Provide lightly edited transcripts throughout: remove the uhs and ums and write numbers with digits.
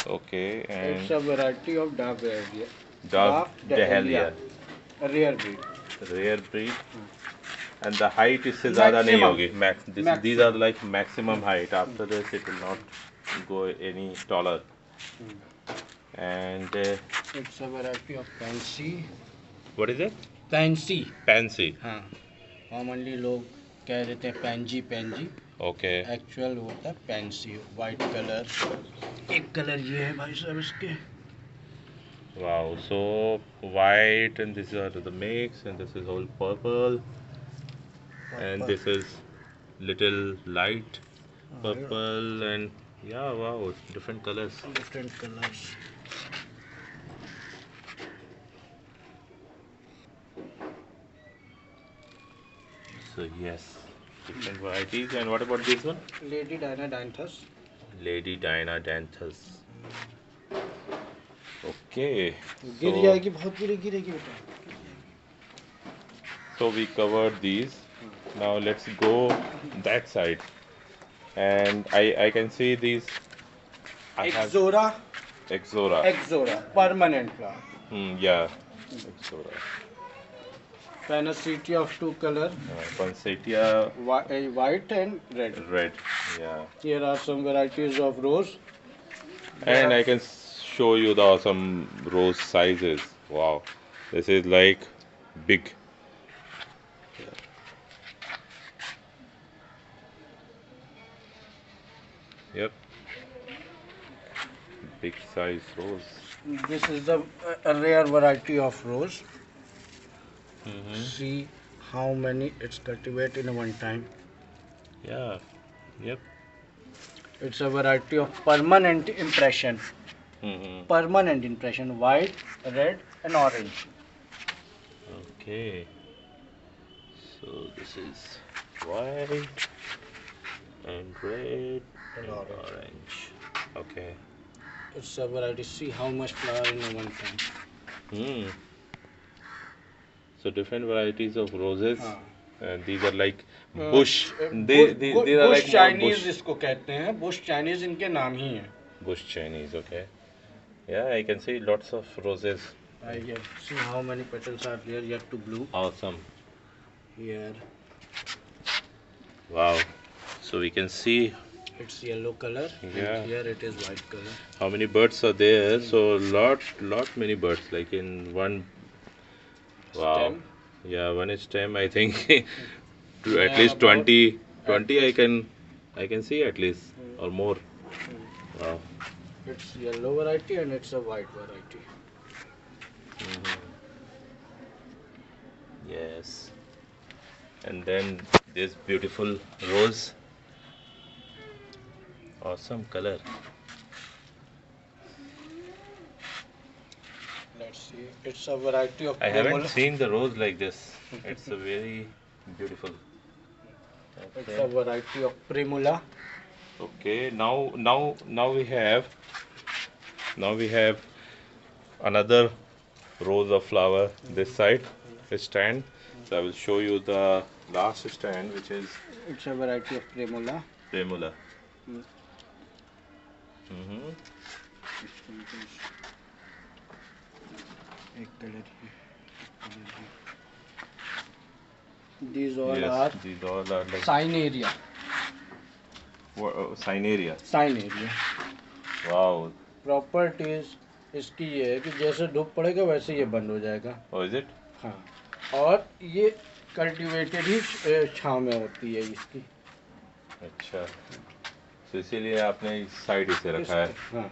Okay, It's and a variety of Dove Dahlia. Dove Dahlia, A rare breed. rare breed. And the height इससे ज़्यादा नहीं Maximum. होगी. These are like maximum height. After this, it will not go any taller. And It's a variety of Pansy. what is it? Pansy. Pansy. हाँ, commonly लोग कह देते हैं पैंजी पैंजी, Okay. Actual होता है पैंसी. वाइट कलर, एक colour ये है भाई साहब इसके. Wow. So white, and this is the mix, and this is all purple, and this is little light purple, and yeah, wow, different colors. Different colors. So yes, different varieties. And what about this one? Lady Diana Danthus. Lady Diana Danthus. Okay. गिर So, जाएगी, बहुत गिरेगी बेटा. so we covered these. Now let's go that side. And I can see these. I have Exora. Exora. Permanent flower. Yeah. Exora. Panacea of two color, Poinsettia white and red. red. Yeah. Here are some varieties of rose. And I can show you the awesome rose sizes. Wow. This is like big. Yep. Big size rose. This is the a rare variety of rose. See how many it's cultivated in one time. Yeah. Yep. It's a variety of permanent impression. Permanent impression, white, red and orange. Okay. So this is white and red and orange. Okay. It's a variety. See how much flower in one time. So different varieties of roses. And these are like bush. Bush They are like more Chinese bush. इसको कहते हैं. Bush Chinese इनके नाम ही है. Bush Chinese. Okay. Yeah, I can see lots of roses. See how many petals are there yet to bloom. Awesome. Here Wow. So we can see it's yellow color. Yeah. And here it is white color. how many birds are there. So lot many birds, like in one. Wow. Stem. Yeah, one stem. I think to at Yeah, least about 20 I can see at least or more. Wow. It's yellow variety and it's a white variety. Yes. And then this beautiful rose. Awesome color. Let's see. It's a variety of. I haven't seen the rose like this. It's a very beautiful. It's a variety of primula. Okay. Now we have another rose of flower this side stand. So I will show you the last stand, which is It's a variety of primula. Primula. एक colour he. These all Yes, are these all are like Cyaneria. Cyaneria. Cyaneria. Wow. Properties इसकी ये है कि जैसे धूप पड़ेगा वैसे ये बंद हो जाएगा. Oh, is it? हाँ, और ये कल्टीवेटेड ही छांव में होती है इसकी. अच्छा. तो इसीलिए आपने इस साइड इसे रखा है. हाँ.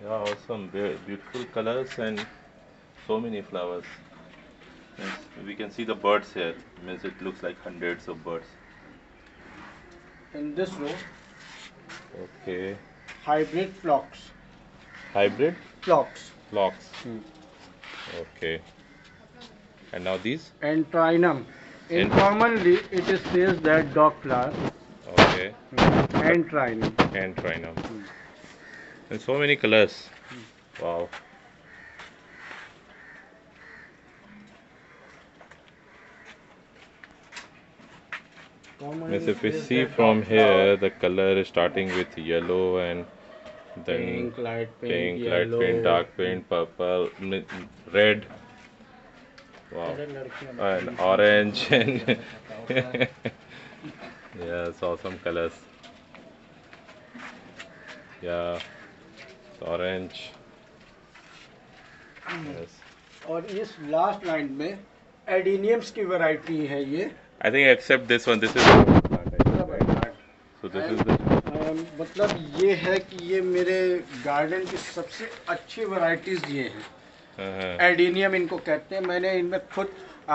Yeah, awesome. Beautiful colors and so many flowers. Yes, we can see the birds here. Means it looks like hundreds of birds. In this row, Okay. hybrid phlox. Hybrid Phlox. flocks. Okay. And now these? And trinum. In commonly, it is says that dog flower. Okay. And trinum. And trinum. And so many colors. Wow. Means if we see from here, the color is starting with yellow and then pink, light pink, pink, light pink, yellow. dark pink, purple, red, wow, and orange, and yeah, it's awesome colors. Yeah, it's orange. Yes. और इस last line में एडिनियम्स की variety है ये. I think except this one, this is the plant, I think, right? So this is the मतलब ये है कि ये मेरे गार्डन की सबसे अच्छी वैरायटीज ये हैं. एडिनियम इनको कहते हैं. मैंने इनमें खुद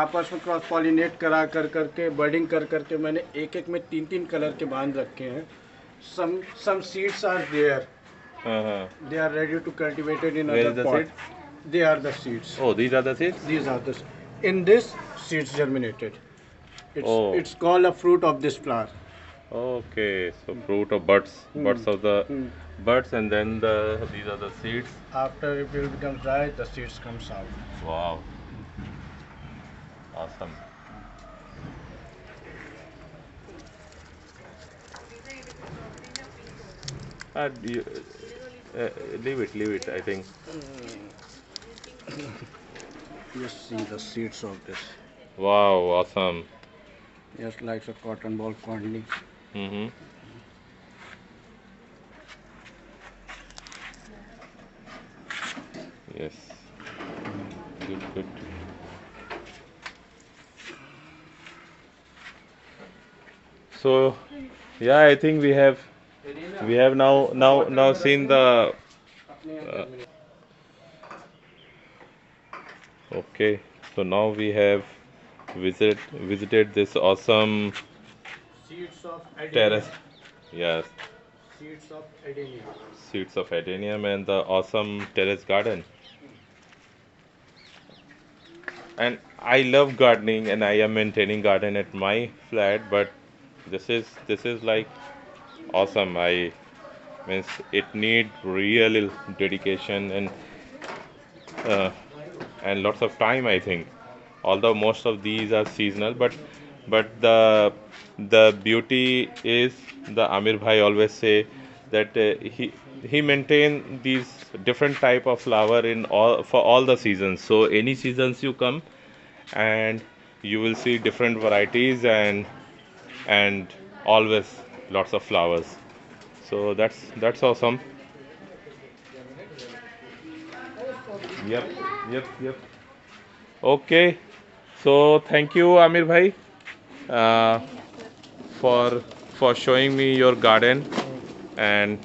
आपस में क्रॉस पॉलिनेट करा कर करके बर्डिंग कर करके मैंने एक एक में 3 3 कलर के बांध रखे हैं. some seeds are there. They are ready to cultivate it in Where is other the pot. seed? They are the seeds. Oh, these are the seeds? These are the in this seeds germinated. Oh. It's called a fruit of this flower. Okay, so fruit of buds, buds of the buds, and then these are the seeds. After it will become dry, the seeds comes out. Wow, awesome. You, leave it. I think. Just see the seeds of this. Wow, awesome. Just like a cotton ball candy. Mm-hmm. Yes. Good. So, yeah, I think we have now seen the. Okay, so now we have visited this awesome Seeds of terrace. Yes, Seeds of adenium. seeds of adenium and the awesome terrace garden. And I love gardening, and I am maintaining garden at my flat. But this is like awesome. I means it need real dedication uh, and lots of time, I think. Although most of these are seasonal, but the beauty is the Amir Bhai always say that he maintain these different type of flower in all for all the seasons. So any seasons you come and you will see different varieties and always lots of flowers. So that's awesome. Yep. Okay. So thank you, Amir Bhai, uh, for showing me your garden. And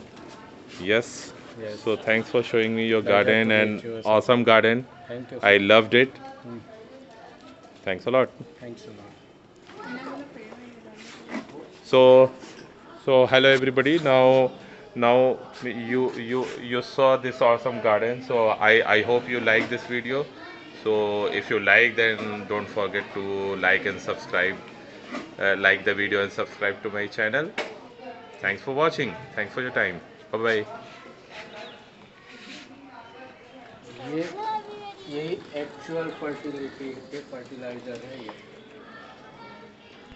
yes, Yes. so thanks for showing me your Pleasure garden to meet and you, sir. awesome garden. Thank you. I Sir. loved it. Thanks a lot. Thanks a lot. So hello everybody. Now you saw this awesome garden. So I hope you like this video. So if you like, then don't forget to like and subscribe. Like the video and subscribe to my channel. Thanks for watching. Thanks for your time. Bye bye. ये यही actual fertility के fertiliser है ये.